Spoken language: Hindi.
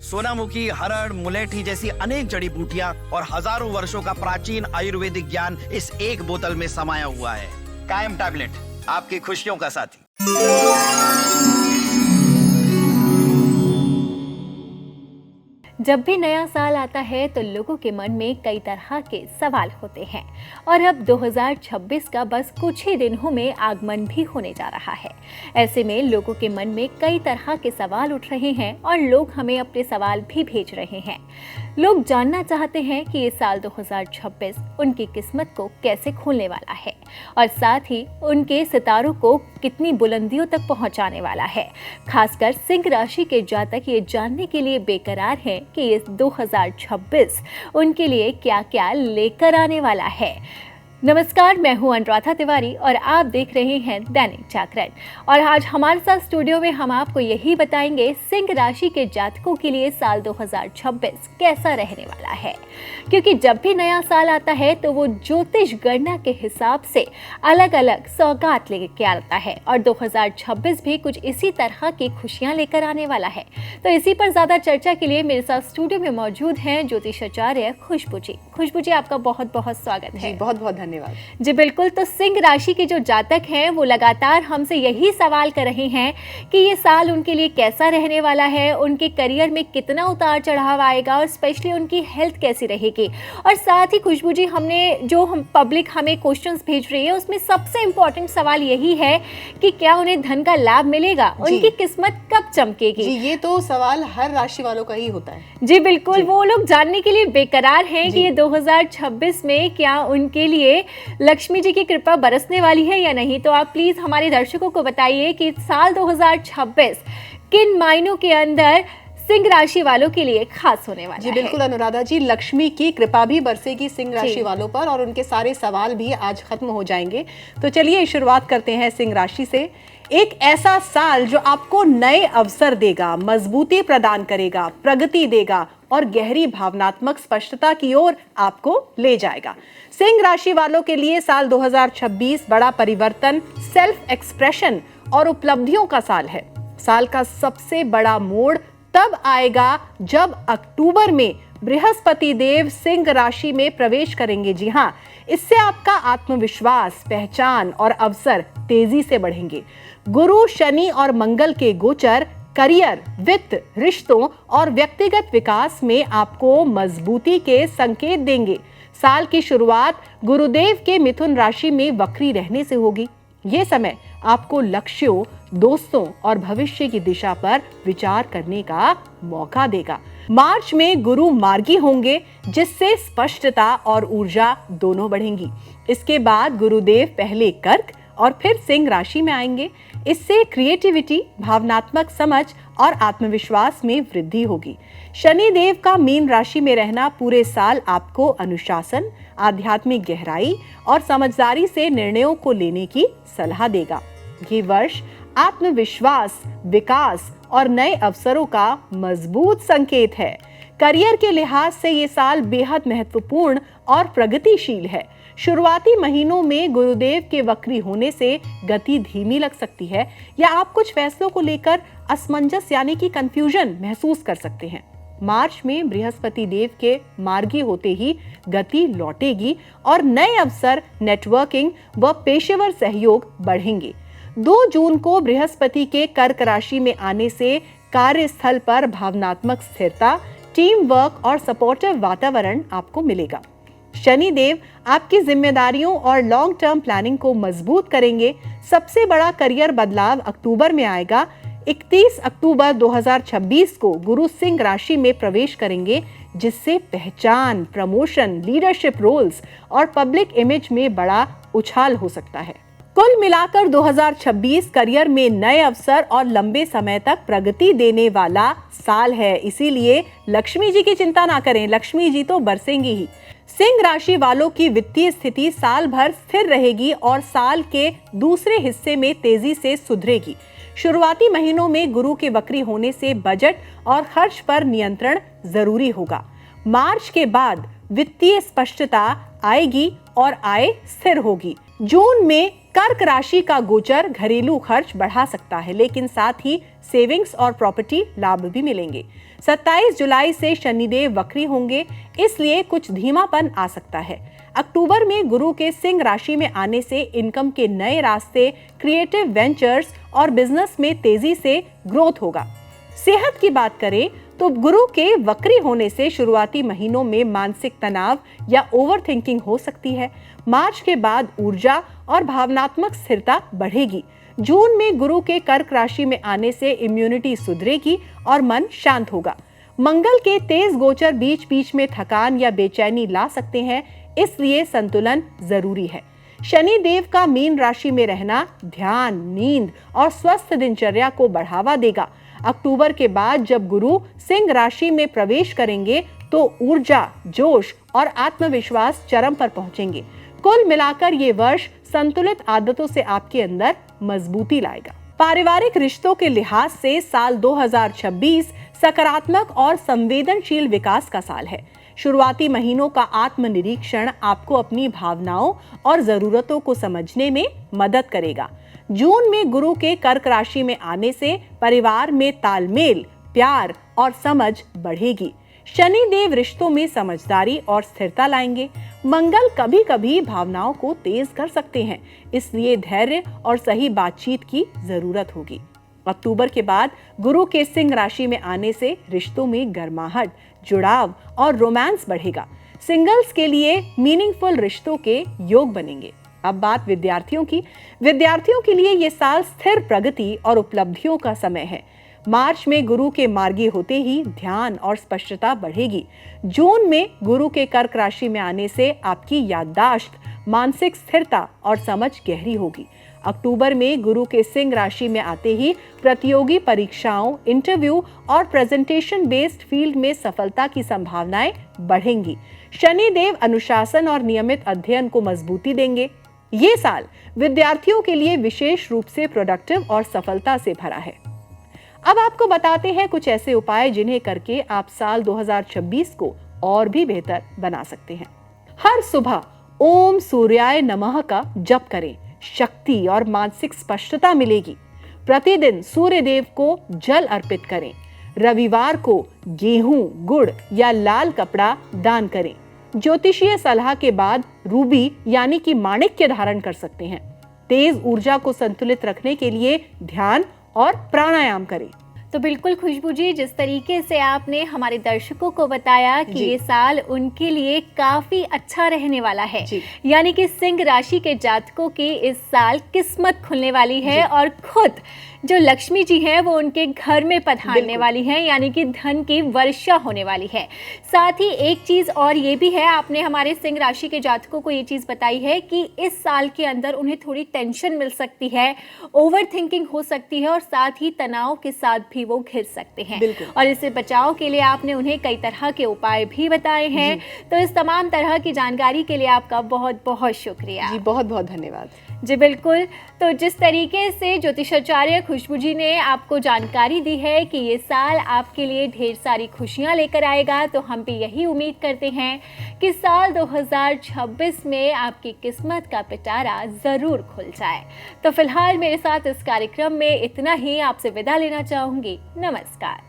सोनामुखी, हरड़, मुलेठी जैसी अनेक जड़ी बूटियां और हजारों वर्षों का प्राचीन आयुर्वेदिक ज्ञान इस एक बोतल में समाया हुआ है। कायम टैबलेट, आपकी खुशियों का साथी। जब भी नया साल आता है तो लोगों के मन में कई तरह के सवाल होते हैं और अब 2026 का बस कुछ ही दिनों में आगमन भी होने जा रहा है। ऐसे में लोगों के मन में कई तरह के सवाल उठ रहे हैं और लोग हमें अपने सवाल भी भेज रहे हैं। लोग जानना चाहते हैं कि ये साल 2026 उनकी किस्मत को कैसे खोलने वाला है और साथ ही उनके सितारों को कितनी बुलंदियों तक पहुंचाने वाला है। खासकर सिंह राशि के जातक ये जानने के लिए बेकरार हैं कि इस 2026 उनके लिए क्या क्या लेकर आने वाला है। नमस्कार, मैं हूं अनुराधा तिवारी और आप देख रहे हैं दैनिक जागरण। और आज हमारे साथ स्टूडियो में हम आपको यही बताएंगे सिंह राशि के जातकों के लिए साल 2026 कैसा रहने वाला है, क्योंकि जब भी नया साल आता है तो वो ज्योतिष गणना के हिसाब से अलग अलग सौगात लेके आता है और 2026 भी कुछ इसी तरह की खुशियां लेकर आने वाला है। तो इसी पर ज्यादा चर्चा के लिए मेरे साथ स्टूडियो में मौजूद हैं ज्योतिषाचार्य खुशबू जी। खुशबू जी, आपका बहुत बहुत स्वागत है। बहुत बहुत धन्यवाद जी बिल्कुल। तो सिंह राशि के जो जातक हैं वो लगातार हमसे यही सवाल कर रहे हैं कि ये साल उनके लिए कैसा रहने वाला है, उनके करियर में कितना उतार चढ़ाव आएगा और स्पेशली उनकी हेल्थ कैसी रहेगी। और साथ ही खुशबू जी, हम पब्लिक हमें क्वेश्चंस भेज रही है उसमें सबसे इंपॉर्टेंट सवाल यही है कि क्या उन्हें धन का लाभ मिलेगा, उनकी किस्मत कब चमकेगी। जी, ये तो सवाल हर राशि वालों का ही होता है। जी बिल्कुल। वो लोग जानने के लिए बेकरार हैं कि ये 2026 में क्या उनके लिए लक्ष्मी जी की कृपा बरसने वाली है या नहीं। तो आप प्लीज हमारे दर्शकों को बताइए कि साल 2026 किन मायनों के अंदर सिंह राशि वालों के लिए खास होने वाला है। जी बिल्कुल अनुराधा जी, लक्ष्मी की कृपा भी बरसेगी सिंह राशि वालों पर और उनके सारे सवाल भी आज खत्म हो जाएंगे। तो चलिए शुरुआत करते हैं सिंह राशि से। एक ऐसा साल जो आपको नए अवसर देगा, मजबूती प्रदान करेगा, प्रगति देगा और गहरी भावनात्मक स्पष्टता की ओर आपको ले जाएगा। सिंह राशि वालों के लिए साल 2026 बड़ा परिवर्तन, सेल्फ एक्सप्रेशन और उपलब्धियों का साल है। साल का सबसे बड़ा मोड़ तब आएगा जब अक्टूबर में बृहस्पति देव सिंह राशि में प्रवेश करेंगे। जी हाँ, इससे आपका आत्मविश्वास, पहचान और अवसर तेजी से बढ़ेंगे। गुरु, शनि और मंगल के गोचर करियर, वित्त, रिश्तों और व्यक्तिगत विकास में आपको मजबूती के संकेत देंगे। साल की शुरुआत गुरुदेव के मिथुन राशि में वक्री रहने से होगी। ये समय आपको लक्ष्यों, दोस्तों और भविष्य की दिशा पर विचार करने का मौका देगा। मार्च में गुरु मार्गी होंगे, जिससे स्पष्टता और ऊर्जा दोनों बढ़ेंगी। इसके बाद गुरुदेव पहले कर्क और फिर सिंह राशि में आएंगे। इससे क्रिएटिविटी, भावनात्मक समझ और आत्मविश्वास में वृद्धि होगी। शनि देव का मीन राशि में रहना पूरे साल आपको अनुशासन, आध्यात्मिक गहराई और समझदारी से निर्णयों को लेने की सलाह देगा। ये वर्ष आत्मविश्वास, विकास और नए अवसरों का मजबूत संकेत है। करियर के लिहाज से ये साल बेहद महत्वपूर्ण और प्रगतिशील है। शुरुआती महीनों में गुरुदेव के वक्री होने से गति धीमी लग सकती है या आप कुछ फैसलों को लेकर असमंजस यानी कि कंफ्यूजन महसूस कर सकते हैं। मार्च में बृहस्पति देव के मार्गी होते ही गति लौटेगी और नए अवसर, नेटवर्किंग व पेशेवर सहयोग बढ़ेंगे। 2 जून को बृहस्पति के कर्क राशि में आने से कार्यस्थल पर भावनात्मक स्थिरता, टीम वर्क और सपोर्टिव वातावरण आपको मिलेगा। शनि देव आपकी जिम्मेदारियों और लॉन्ग टर्म प्लानिंग को मजबूत करेंगे। सबसे बड़ा करियर बदलाव अक्टूबर में आएगा। 31 अक्टूबर 2026 को गुरु सिंह राशि में प्रवेश करेंगे, जिससे पहचान, प्रमोशन, लीडरशिप रोल्स और पब्लिक इमेज में बड़ा उछाल हो सकता है। कुल मिलाकर 2026 करियर में नए अवसर और लंबे समय तक प्रगति देने वाला साल है। इसीलिए लक्ष्मी जी की चिंता ना करें, लक्ष्मी जी तो बरसेंगी ही। सिंह राशि वालों की वित्तीय स्थिति साल भर स्थिर रहेगी और साल के दूसरे हिस्से में तेजी से सुधरेगी। शुरुआती महीनों में गुरु के वक्री होने से बजट और खर्च पर नियंत्रण जरूरी होगा। मार्च के बाद वित्तीय स्पष्टता आएगी और आय स्थिर होगी। जून में कर्क राशि का गोचर घरेलू खर्च बढ़ा सकता है, लेकिन साथ ही सेविंग्स और प्रॉपर्टी लाभ भी मिलेंगे। 27 जुलाई से शनिदेव वक्री होंगे, इसलिए कुछ धीमापन आ सकता है। अक्टूबर में गुरु के सिंह राशि में आने से इनकम के नए रास्ते, क्रिएटिव वेंचर्स और बिजनेस में तेजी से ग्रोथ होगा। सेहत की बात करें तो गुरु के वक्री होने से शुरुआती महीनों में मानसिक तनाव या ओवरथिंकिंग हो सकती है। मार्च के बाद ऊर्जा और भावनात्मक स्थिरता बढ़ेगी। जून में गुरु के कर्क राशि में आने से इम्यूनिटी सुधरेगी और मन शांत होगा। मंगल के तेज गोचर बीच बीच में थकान या बेचैनी ला सकते हैं, इसलिए संतुलन जरूरी है। शनि देव का मीन राशि में रहना ध्यान, नींद और स्वस्थ दिनचर्या को बढ़ावा देगा। अक्टूबर के बाद जब गुरु सिंह राशि में प्रवेश करेंगे तो ऊर्जा, जोश और आत्मविश्वास चरम पर पहुंचेंगे। कुल मिलाकर ये वर्ष संतुलित आदतों से आपके अंदर मजबूती लाएगा। पारिवारिक रिश्तों के लिहाज से साल 2026 सकारात्मक और संवेदनशील विकास का साल है। शुरुआती महीनों का आत्मनिरीक्षण आपको अपनी भावनाओं और जरूरतों को समझने में मदद करेगा। जून में गुरु के कर्क राशि में आने से परिवार में तालमेल, प्यार और समझ बढ़ेगी। शनि देव रिश्तों में समझदारी और स्थिरता लाएंगे। मंगल कभी कभी भावनाओं को तेज कर सकते हैं, इसलिए धैर्य और सही बातचीत की जरूरत होगी। अक्टूबर के बाद गुरु के सिंह राशि में आने से रिश्तों में गर्माहट, जुड़ाव और रोमांस बढ़ेगा। सिंगल्स के लिए मीनिंगफुल रिश्तों के योग बनेंगे। अब बात विद्यार्थियों की। विद्यार्थियों के लिए ये साल स्थिर प्रगति और उपलब्धियों का समय है। मार्च में गुरु के मार्गी होते ही ध्यान और स्पष्टता बढ़ेगी। जून में गुरु के कर्क राशि में आने से आपकी याददाश्त, मानसिक स्थिरता और समझ गहरी होगी। अक्टूबर में गुरु के सिंह राशि में आते ही प्रतियोगी परीक्षाओं, इंटरव्यू और प्रेजेंटेशन बेस्ड फील्ड में सफलता की संभावनाएं बढ़ेंगी। शनि देव अनुशासन और नियमित अध्ययन को मजबूती देंगे। ये साल विद्यार्थियों के लिए विशेष रूप से प्रोडक्टिव और सफलता से भरा है। अब आपको बताते हैं कुछ ऐसे उपाय जिन्हें करके आप साल 2026 को और भी बेहतर बना सकते हैं। हर सुबह ओम सूर्याय नमः का जप करें, शक्ति और मानसिक स्पष्टता मिलेगी। प्रतिदिन सूर्य देव को जल अर्पित करें। रविवार को गेहूं, गुड़ या लाल कपड़ा दान करें। ज्योतिषीय सलाह के बाद रूबी यानी कि माणिक्य धारण कर सकते हैं। तेज ऊर्जा को संतुलित रखने के लिए ध्यान और प्राणायाम करें। तो बिल्कुल खुशबू जी, जिस तरीके से आपने हमारे दर्शकों को बताया कि ये साल उनके लिए काफी अच्छा रहने वाला है, यानी कि सिंह राशि के जातकों की इस साल किस्मत खुलने वाली है और खुद जो लक्ष्मी जी हैं वो उनके घर में पधारने वाली हैं, यानी कि धन की वर्षा होने वाली है। साथ ही एक चीज़ और ये भी है, आपने हमारे सिंह राशि के जातकों को ये चीज़ बताई है कि इस साल के अंदर उन्हें थोड़ी टेंशन मिल सकती है, ओवर थिंकिंग हो सकती है और साथ ही तनाव के साथ भी वो घिर सकते हैं। और इससे बचाव के लिए आपने उन्हें कई तरह के उपाय भी बताए हैं। तो इस तमाम तरह की जानकारी के लिए आपका बहुत बहुत शुक्रिया जी, बहुत बहुत धन्यवाद जी। बिल्कुल, तो जिस तरीके से ज्योतिषाचार्य खुशबू जी ने आपको जानकारी दी है कि ये साल आपके लिए ढेर सारी खुशियां लेकर आएगा, तो हम भी यही उम्मीद करते हैं कि साल 2026 में आपकी किस्मत का पिटारा ज़रूर खुल जाए। तो फिलहाल मेरे साथ इस कार्यक्रम में इतना ही, आपसे विदा लेना चाहूँगी। नमस्कार।